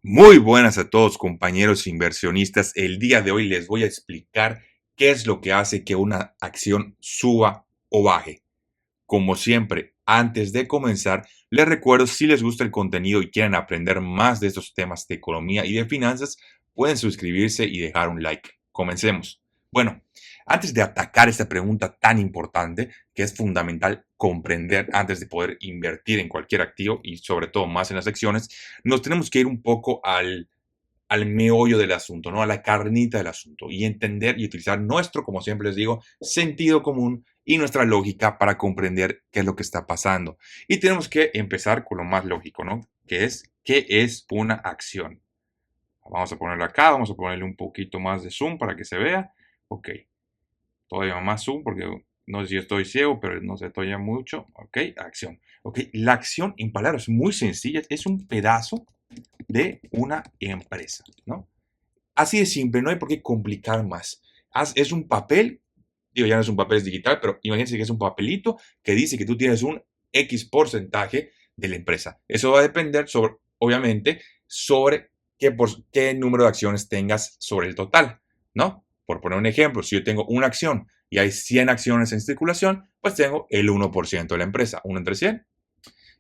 Muy buenas a todos, compañeros inversionistas. El día de hoy les voy a explicar qué es lo que hace que una acción suba o baje. Como siempre, antes de comenzar, les recuerdo, si les gusta el contenido y quieren aprender más de estos temas de economía y de finanzas, pueden suscribirse y dejar un like. Comencemos. Bueno, antes de atacar esta pregunta tan importante, que es fundamental comprender antes de poder invertir en cualquier activo y sobre todo más en las acciones, nos tenemos que ir un poco al meollo del asunto, ¿no? A la carnita del asunto y entender y utilizar nuestro, como siempre les digo, sentido común y nuestra lógica para comprender qué es lo que está pasando. Y tenemos que empezar con lo más lógico, ¿no? ¿Qué es una acción? Vamos a ponerlo acá, vamos a ponerle un poquito más de zoom para que se vea. Ok, todavía más zoom porque no sé si estoy ciego, pero no se todavía mucho. Ok, acción. Ok, la acción en palabras muy sencillas es un pedazo de una empresa, ¿no? Así de simple, no hay por qué complicar más. Es un papel, digo, ya no es un papel, es digital, pero imagínense que es un papelito que dice que tú tienes un X porcentaje de la empresa. Eso va a depender sobre, obviamente, sobre qué número de acciones tengas sobre el total, ¿no? Por poner un ejemplo, si yo tengo una acción y hay 100 acciones en circulación, pues tengo el 1% de la empresa, 1 entre 100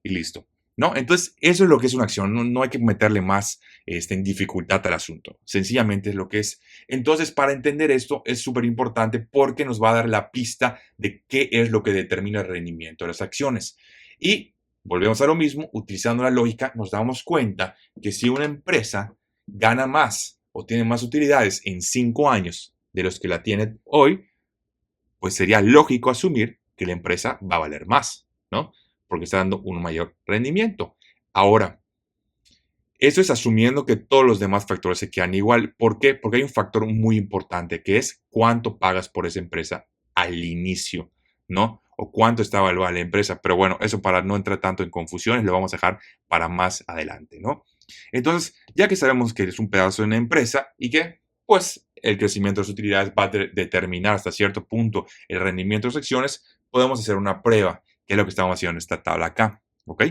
y listo. ¿No? Entonces, eso es lo que es una acción. No hay que meterle más en dificultad al asunto. Sencillamente es lo que es. Entonces, para entender esto es súper importante porque nos va a dar la pista de qué es lo que determina el rendimiento de las acciones. Y volvemos a lo mismo, utilizando la lógica, nos damos cuenta que si una empresa gana más o tiene más utilidades en 5 años de los que la tiene hoy, pues sería lógico asumir que la empresa va a valer más, ¿no? Porque está dando un mayor rendimiento. Ahora, eso es asumiendo que todos los demás factores se quedan igual. ¿Por qué? Porque hay un factor muy importante que es cuánto pagas por esa empresa al inicio, ¿no? O cuánto está evaluada la empresa. Pero bueno, eso para no entrar tanto en confusiones lo vamos a dejar para más adelante, ¿no? Entonces, ya que sabemos que es un pedazo de una empresa y que, pues, el crecimiento de sus utilidades va a determinar hasta cierto punto el rendimiento de sus acciones, podemos hacer una prueba, que es lo que estamos haciendo en esta tabla acá, ¿ok?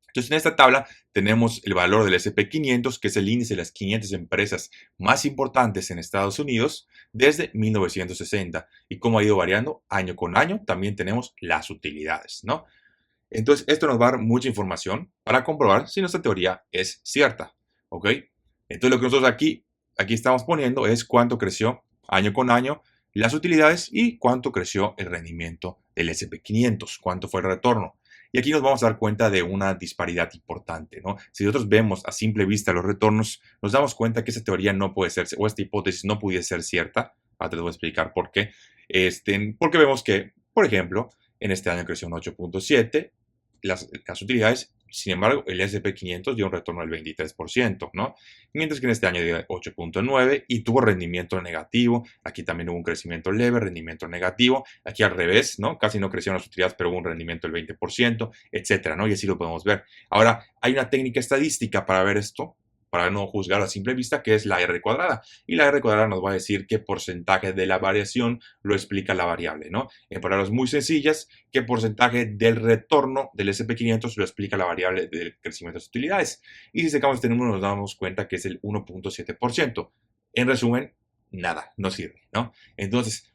Entonces, en esta tabla tenemos el valor del S&P 500, que es el índice de las 500 empresas más importantes en Estados Unidos desde 1960 y cómo ha ido variando año con año. También tenemos las utilidades, ¿no? Entonces, esto nos va a dar mucha información para comprobar si nuestra teoría es cierta, ¿ok? Entonces, lo que nosotros aquí estamos poniendo es cuánto creció año con año las utilidades y cuánto creció el rendimiento del S&P 500, cuánto fue el retorno. Y aquí nos vamos a dar cuenta de una disparidad importante, ¿no? Si nosotros vemos a simple vista los retornos, nos damos cuenta que esa teoría no puede ser, o esta hipótesis no pudiera ser cierta. Ahora te voy a explicar por qué. Porque vemos que, por ejemplo, en este año creció un 8.7 las utilidades. Sin embargo, el S&P 500 dio un retorno del 23%, ¿no? Mientras que en este año dio 8.9 y tuvo rendimiento negativo. Aquí también hubo un crecimiento leve, rendimiento negativo. Aquí al revés, ¿no? Casi no crecieron las utilidades, pero hubo un rendimiento del 20%, etcétera, ¿no? Y así lo podemos ver. Ahora, hay una técnica estadística para ver esto, para no juzgar a simple vista, que es la R cuadrada. Y la R cuadrada nos va a decir qué porcentaje de la variación lo explica la variable, ¿no? En palabras muy sencillas, qué porcentaje del retorno del S&P 500 lo explica la variable del crecimiento de las utilidades. Y si sacamos este número nos damos cuenta que es el 1.7%. En resumen, nada, no sirve, ¿no? Entonces,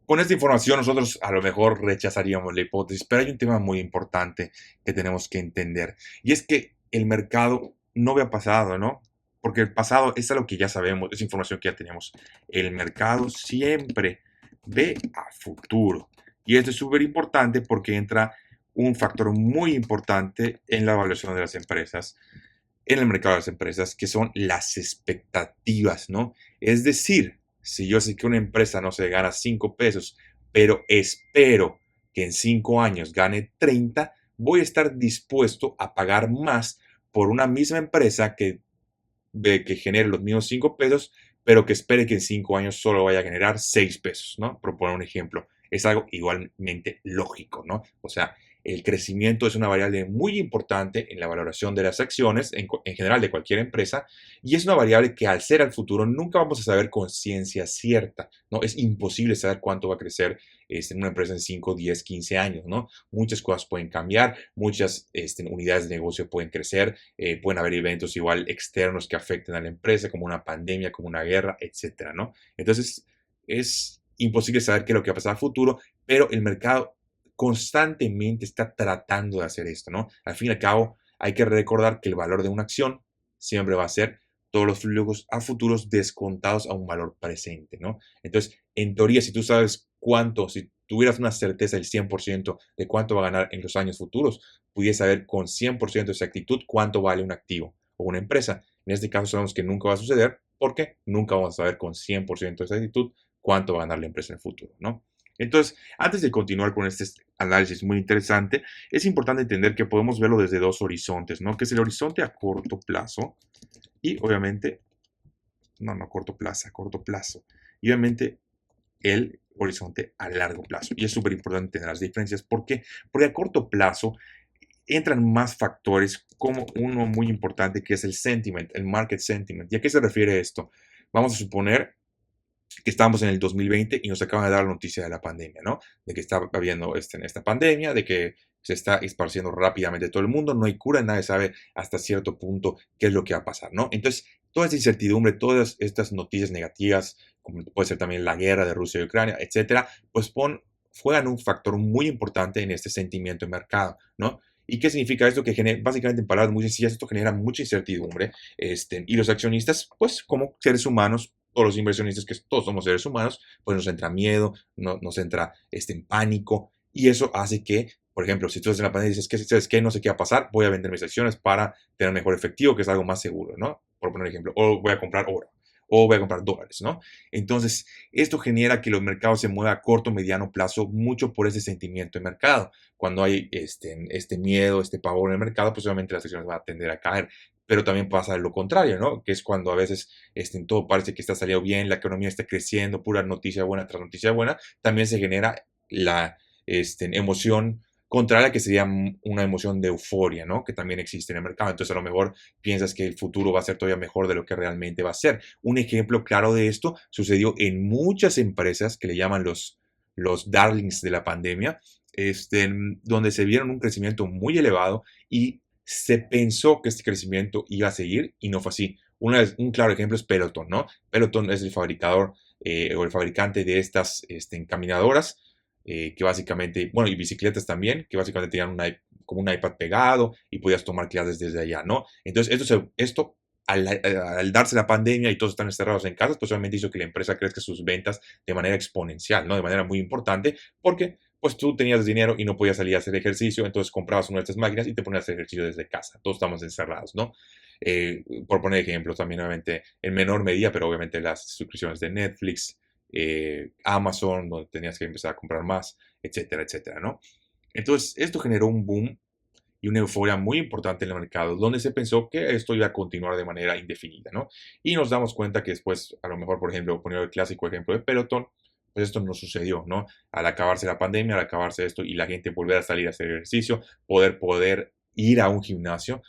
con esta información nosotros a lo mejor rechazaríamos la hipótesis, pero hay un tema muy importante que tenemos que entender. Y es que el mercado no ve a pasado, ¿no? Porque el pasado es algo que ya sabemos, es información que ya tenemos. El mercado siempre ve a futuro. Y esto es súper importante porque entra un factor muy importante en la evaluación de las empresas, en el mercado de las empresas, que son las expectativas, ¿no? Es decir, si yo sé que una empresa no se gana 5 pesos, pero espero que en 5 años gane 30, voy a estar dispuesto a pagar más por una misma empresa que genere los mismos 5 pesos, pero que espere que en 5 años solo vaya a generar 6 pesos, ¿no? Por poner un ejemplo. Es algo igualmente lógico, ¿no? O sea, el crecimiento es una variable muy importante en la valoración de las acciones, en general de cualquier empresa, y es una variable que al ser al futuro nunca vamos a saber con ciencia cierta, ¿no? Es imposible saber cuánto va a crecer en una empresa en 5, 10, 15 años, ¿no? Muchas cosas pueden cambiar, muchas unidades de negocio pueden crecer, pueden haber eventos igual externos que afecten a la empresa, como una pandemia, como una guerra, etcétera, ¿no? Entonces, es imposible saber qué es lo que va a pasar a futuro, pero el mercado constantemente está tratando de hacer esto, ¿no? Al fin y al cabo, hay que recordar que el valor de una acción siempre va a ser todos los flujos a futuros descontados a un valor presente, ¿no? Entonces, en teoría, si tú sabes cuánto, si tuvieras una certeza del 100% de cuánto va a ganar en los años futuros, pudieras saber con 100% de exactitud cuánto vale un activo o una empresa. En este caso sabemos que nunca va a suceder porque nunca vamos a saber con 100% de exactitud cuánto va a ganar la empresa en el futuro, ¿no? Entonces, antes de continuar con este análisis muy interesante, es importante entender que podemos verlo desde dos horizontes, ¿no? Que es el horizonte a corto plazo y obviamente, no a corto plazo. Y obviamente el horizonte a largo plazo. Y es súper importante tener las diferencias. ¿Por qué? Porque a corto plazo entran más factores como uno muy importante que es el sentiment, el market sentiment. ¿Y a qué se refiere esto? Vamos a suponer que estamos en el 2020 y nos acaban de dar la noticia de la pandemia, ¿no? De que está habiendo esta pandemia, de que se está esparciendo rápidamente todo el mundo, no hay cura, nadie sabe hasta cierto punto qué es lo que va a pasar, ¿no? Entonces, toda esta incertidumbre, todas estas noticias negativas, como puede ser también la guerra de Rusia y Ucrania, etcétera, pues juegan un factor muy importante en este sentimiento de mercado, ¿no? ¿Y qué significa esto? Que genera, básicamente en palabras muy sencillas, esto genera mucha incertidumbre, y los accionistas, pues como seres humanos, todos los inversionistas, que todos somos seres humanos, pues nos entra miedo, nos entra en pánico, y eso hace que, por ejemplo, si tú estás en la pandemia y dices, ¿sabes qué? No sé qué va a pasar, voy a vender mis acciones para tener mejor efectivo, que es algo más seguro, ¿no? Por poner ejemplo, o voy a comprar oro, o voy a comprar dólares, ¿no? Entonces, esto genera que los mercados se muevan a corto, mediano plazo, mucho por ese sentimiento de mercado. Cuando hay este miedo, este pavor en el mercado, pues obviamente las acciones van a tender a caer. Pero también pasa lo contrario, ¿no? Que es cuando a veces todo parece que está saliendo bien, la economía está creciendo, pura noticia buena tras noticia buena, también se genera la emoción contraria, que sería una emoción de euforia, ¿no? Que también existe en el mercado. Entonces, a lo mejor piensas que el futuro va a ser todavía mejor de lo que realmente va a ser. Un ejemplo claro de esto sucedió en muchas empresas que le llaman los darlings de la pandemia, donde se vieron un crecimiento muy elevado y se pensó que este crecimiento iba a seguir y no fue así. Un claro ejemplo es Peloton, ¿no? Peloton es el fabricador o el fabricante de estas encaminadoras, que básicamente, bueno, y bicicletas también, que básicamente tenían como un iPad pegado y podías tomar clases desde allá, ¿no? Entonces, esto al darse la pandemia y todos están encerrados en casa, pues obviamente hizo que la empresa crezca sus ventas de manera exponencial, ¿no? De manera muy importante, porque pues tú tenías dinero y no podías salir a hacer ejercicio, entonces comprabas una de estas máquinas y te ponías a hacer ejercicio desde casa. Todos estamos encerrados, ¿no? Por poner ejemplos, también obviamente en menor medida, pero obviamente las suscripciones de Netflix, Amazon, donde tenías que empezar a comprar más, etcétera, etcétera, ¿no? Entonces, esto generó un boom y una euforia muy importante en el mercado, donde se pensó que esto iba a continuar de manera indefinida, ¿no? Y nos damos cuenta que después, a lo mejor, por ejemplo, poniendo el clásico ejemplo de Peloton, pues esto no sucedió, ¿no? Al acabarse la pandemia, al acabarse esto y la gente volver a salir a hacer ejercicio, poder ir a un gimnasio,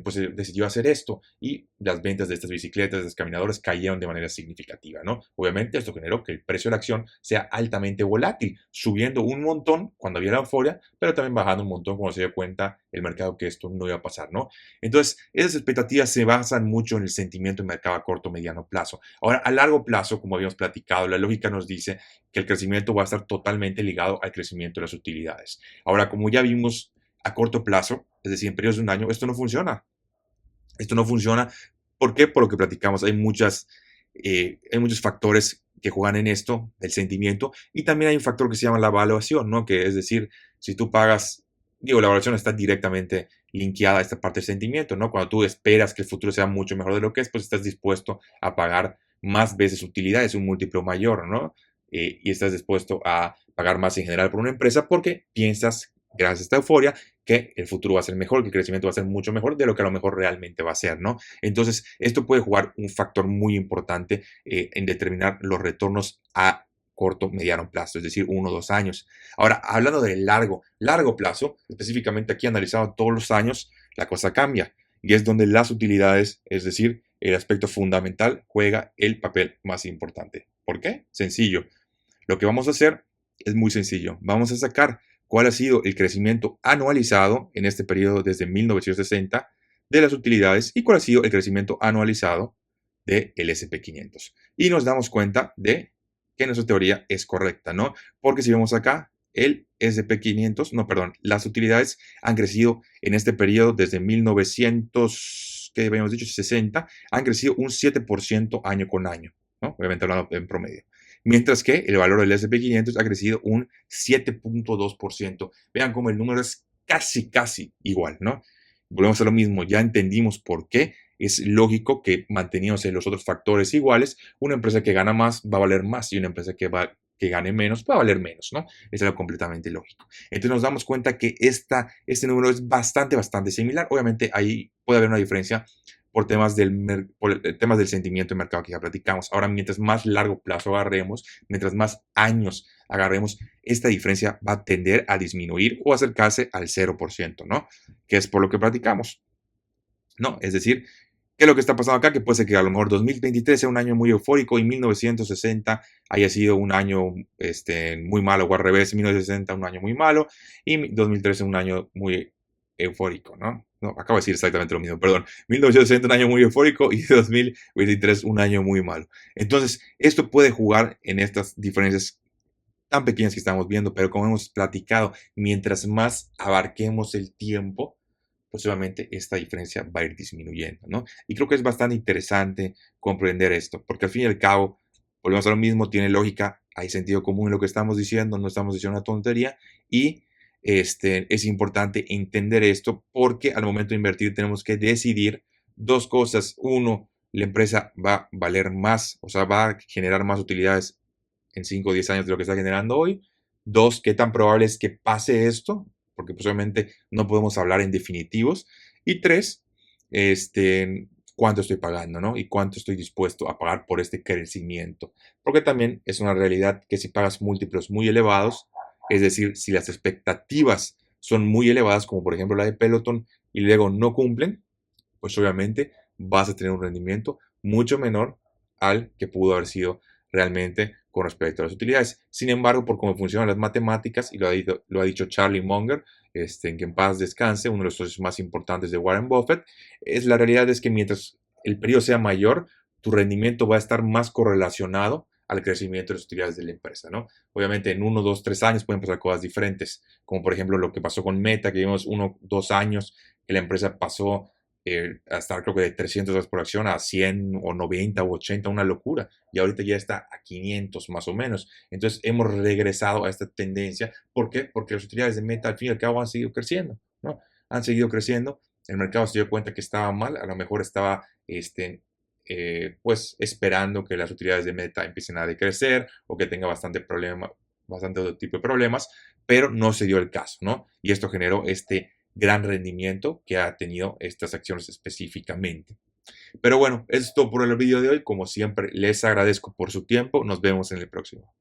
pues decidió hacer esto y las ventas de estas bicicletas, de estas caminadoras cayeron de manera significativa, ¿no? Obviamente esto generó que el precio de la acción sea altamente volátil, subiendo un montón cuando había la euforia, pero también bajando un montón cuando se dio cuenta el mercado que esto no iba a pasar, ¿no? Entonces, esas expectativas se basan mucho en el sentimiento de mercado a corto o mediano plazo. Ahora, a largo plazo, como habíamos platicado, la lógica nos dice que el crecimiento va a estar totalmente ligado al crecimiento de las utilidades. Ahora, como ya vimos a corto plazo, es decir, en periodos de un año, esto no funciona. Esto no funciona. ¿Por qué? Por lo que platicamos. Hay muchos factores que juegan en esto, el sentimiento, y también hay un factor que se llama la evaluación, ¿no? Que es decir, si tú pagas, digo, la evaluación está directamente linkeada a esta parte del sentimiento, ¿no? Cuando tú esperas que el futuro sea mucho mejor de lo que es, pues estás dispuesto a pagar más veces utilidades, un múltiplo mayor, ¿no? Y estás dispuesto a pagar más en general por una empresa porque piensas, gracias a esta euforia, que el futuro va a ser mejor, que el crecimiento va a ser mucho mejor de lo que a lo mejor realmente va a ser, ¿no? Entonces, esto puede jugar un factor muy importante en determinar los retornos a corto, mediano plazo, es decir, 1 o 2 años. Ahora, hablando de largo plazo, específicamente aquí analizado todos los años, la cosa cambia y es donde las utilidades, es decir, el aspecto fundamental, juega el papel más importante. ¿Por qué? Sencillo. Lo que vamos a hacer es muy sencillo. Vamos a sacar cuál ha sido el crecimiento anualizado en este periodo desde 1960 de las utilidades y cuál ha sido el crecimiento anualizado del SP500. Y nos damos cuenta de que nuestra teoría es correcta, ¿no? Porque si vemos acá, el SP500, no, perdón, las utilidades han crecido en este periodo desde 1900, que habíamos dicho, 60, han crecido un 7% año con año, ¿no? Obviamente hablando en promedio. Mientras que el valor del SP500 ha crecido un 7.2%. Vean cómo el número es casi igual, ¿no? Volvemos a lo mismo, ya entendimos por qué es lógico que manteniéndose los otros factores iguales, una empresa que gana más va a valer más y una empresa que gane menos va a valer menos, ¿no? Es algo completamente lógico. Entonces nos damos cuenta que este número es bastante similar. Obviamente ahí puede haber una diferencia por temas del sentimiento de mercado que ya platicamos. Ahora, mientras más largo plazo agarremos, mientras más años agarremos, esta diferencia va a tender a disminuir o acercarse al 0%, ¿no? Que es por lo que platicamos, ¿no? Es decir, ¿qué es lo que está pasando acá? Que puede ser que a lo mejor 2023 sea un año muy eufórico y 1960 haya sido un año muy malo, o al revés, 1960 un año muy malo y 2013 un año muy eufórico, ¿no? No, acabo de decir exactamente lo mismo, perdón. 1960 un año muy eufórico y 2023 un año muy malo. Entonces, esto puede jugar en estas diferencias tan pequeñas que estamos viendo, pero como hemos platicado, mientras más abarquemos el tiempo, pues obviamente esta diferencia va a ir disminuyendo, ¿no? Y creo que es bastante interesante comprender esto, porque al fin y al cabo, volvemos a lo mismo, tiene lógica, hay sentido común en lo que estamos diciendo, no estamos diciendo una tontería, y es importante entender esto porque al momento de invertir tenemos que decidir dos cosas. Uno, la empresa va a valer más, o sea, va a generar más utilidades en 5 o 10 años de lo que está generando hoy. Dos, qué tan probable es que pase esto, porque posiblemente no podemos hablar en definitivos. Y tres, cuánto estoy pagando, ¿no? Y cuánto estoy dispuesto a pagar por este crecimiento. Porque también es una realidad que si pagas múltiplos muy elevados, es decir, si las expectativas son muy elevadas, como por ejemplo la de Peloton, y luego no cumplen, pues obviamente vas a tener un rendimiento mucho menor al que pudo haber sido realmente con respecto a las utilidades. Sin embargo, por cómo funcionan las matemáticas, y lo ha dicho Charlie Munger, en que en paz descanse, uno de los socios más importantes de Warren Buffett, la realidad es que mientras el periodo sea mayor, tu rendimiento va a estar más correlacionado al crecimiento de las utilidades de la empresa, ¿no? Obviamente en 1, 2, 3 años pueden pasar cosas diferentes, como por ejemplo lo que pasó con Meta, que vimos 1, 2 años que la empresa pasó a estar creo que de $300 por acción a 100 o 90 o 80, una locura. Y ahorita ya está a 500 más o menos. Entonces hemos regresado a esta tendencia. ¿Por qué? Porque las utilidades de Meta al fin y al cabo han seguido creciendo, ¿no? Han seguido creciendo. El mercado se dio cuenta que estaba mal. A lo mejor estaba, pues, esperando que las utilidades de Meta empiecen a decrecer o que tenga bastante otro tipo de problemas, pero no se dio el caso, ¿no? Y esto generó este gran rendimiento que ha tenido estas acciones específicamente. Pero bueno, eso es todo por el vídeo de hoy. Como siempre, les agradezco por su tiempo. Nos vemos en el próximo.